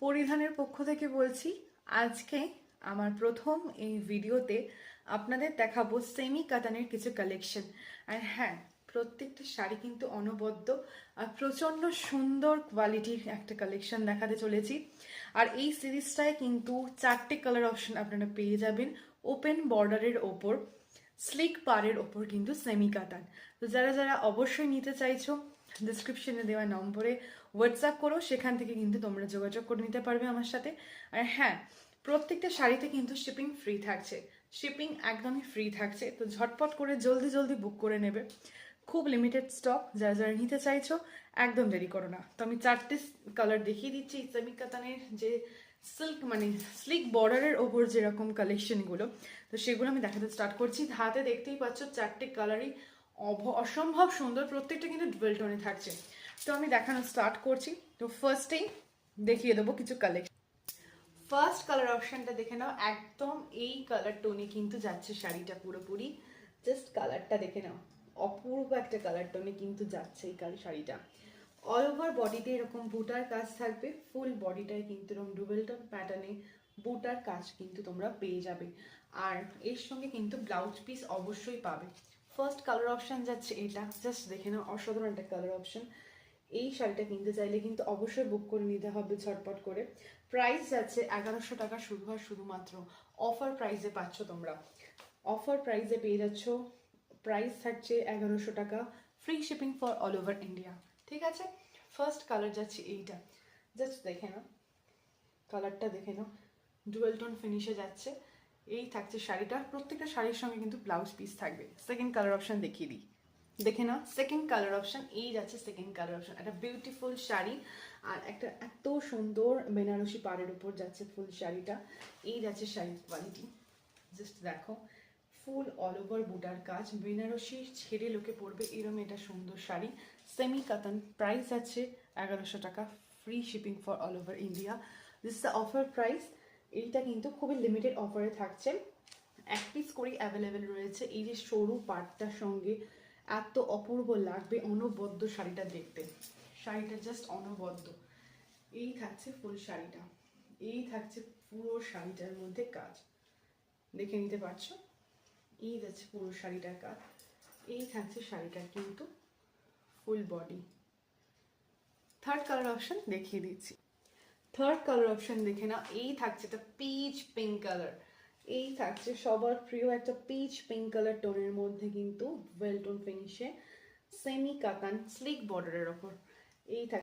পরিধানের পক্ষ থেকে বলছি, আজকে আমার প্রথম এই ভিডিওতে আপনাদের দেখাবো সেমি কাতানের কিছু কালেকশন। আর হ্যাঁ, প্রত্যেকটা শাড়ি কিন্তু অনবদ্য আর প্রচণ্ড সুন্দর কোয়ালিটির একটা কালেকশন দেখাতে চলেছি। আর এই সিরিজটায় কিন্তু 4টে কালার অপশন আপনারা পেয়ে যাবেন ওপেন বর্ডারের ওপর, স্লিক পাড়ের ওপর কিন্তু সেমি কাতান। তো যারা যারা অবশ্যই নিতে চাইছো, ডিসক্রিপশনে দেওয়া নম্বরে হোয়াটসঅ্যাপ করো, সেখান থেকে কিন্তু তোমরা যোগাযোগ করে নিতে পারবে আমার সাথে। আর হ্যাঁ, প্রত্যেকটা শাড়িতে কিন্তু শিপিং ফ্রি থাকছে, শিপিং একদমই ফ্রি থাকছে। তো ঝটপট করে জলদি জলদি বুক করে নেবে, খুব লিমিটেড স্টক। যারা যারা নিতে চাইছো একদম দেরি করো না। তো আমি 4টে কালার দেখিয়ে দিচ্ছি সেমি কাতানের যে সিল্ক মানে স্লিক বর্ডারের ওপর যেরকম কালেকশনগুলো, তো সেগুলো আমি দেখাতে স্টার্ট করছি। হাতে দেখতেই পাচ্ছ 4টে কালারই অসম্ভব সুন্দর, প্রত্যেকটা কিন্তু ডুয়েল টোনে থাকছে। তো আমি দেখানো স্টার্ট করছি। তো ফার্স্টেই দেখিয়ে দেবো কিছু কালেকশন। ফার্স্ট কালার অপশনটা দেখে নাও, একদম এই কালার টোনে কিন্তু যাচ্ছে শাড়িটা পুরোপুরি। জাস্ট কালারটা দেখে নাও, অপূর্ব একটা কালার টোনে কিন্তু যাচ্ছে এই শাড়িটা। অল ওভার বডিতে এরকম বুটার কাজ থাকবে, ফুল বডিটায় কিন্তু এরকম ডুবেল টোন প্যাটার্নে বুটার কাজ কিন্তু তোমরা পেয়ে যাবে। আর এর সঙ্গে কিন্তু ব্লাউজ পিস অবশ্যই পাবে। ফার্স্ট কালার অপশন যাচ্ছে এটা, জাস্ট দেখে নাও, অসাধারণ একটা কালার অপশন। এই শাড়িটা কিনতে চাইলে কিন্তু অবশ্যই বুক করে নিতে হবে ঝটপট করে। প্রাইস যাচ্ছে 1100 টাকা শুরু হয়, শুধুমাত্র অফার প্রাইসে পাচ্ছ তোমরা। অফার প্রাইসে পেয়ে যাচ্ছ, প্রাইস থাকছে 1100 টাকা, free shipping for all over India. ঠিক আছে, ফার্স্ট কালার যাচ্ছে এইটা, জাস্ট দেখে নাও, কালারটা দেখে নাও, ডুয়েল টোন ফিনিশে যাচ্ছে। এই থাকছে শাড়িটা, প্রত্যেকটা শাড়ির সঙ্গে কিন্তু ব্লাউজ পিস থাকবে। সেকেন্ড কালার অপশন দেখিয়ে দিই, দেখে নাও সেকেন্ড কালার অপশন। এই যাচ্ছে সেকেন্ড কালার অপশন, একটা বিউটিফুল শাড়ি আর একটা এত সুন্দর বেনারসি পাড়ের উপর যাচ্ছে ফুল শাড়িটা। এই যাচ্ছে শাড়ির কোয়ালিটি, জাস্ট দেখো, ফুল অল ওভার বুটার কাজ, বেনারসি ছেড়ে লোকে পরবে এরকম এটা সুন্দর শাড়ি, সেমি কাতান। প্রাইস আছে 1100 টাকা, free shipping for all over India. This the offer price. এইটা কিন্তু খুবই লিমিটেড অফারে থাকছে, এক পিস করেই অ্যাভেলেবেল রয়েছে। এই যে সরু পাটটার সঙ্গে এত অপূর্ব লাগবে, অনবদ্য শাড়িটা দেখতে, শাড়িটা জাস্ট অনবদ্য। এই থাকছে ফুল শাড়িটা, এই থাকছে পুরো শাড়িটার মধ্যে কাজ, দেখে নিতে পারছো। এই যাচ্ছে পুরো শাড়িটার কাজ, এই থাকছে শাড়িটার কিন্তু full body. Third colour option দেখিয়ে দিচ্ছি। থার্ড কালার অপশন দেখে না, এই থাকছে একটা পিচ পিঙ্ক কালার। এই থাকছে সবার প্রিয় একটা পিচ পিঙ্ক কালার টোনের মধ্যে কিন্তু ওয়েল টোন ফিনিশে সেমি কাতান স্লিক বর্ডারের ওপর। এই থাকছে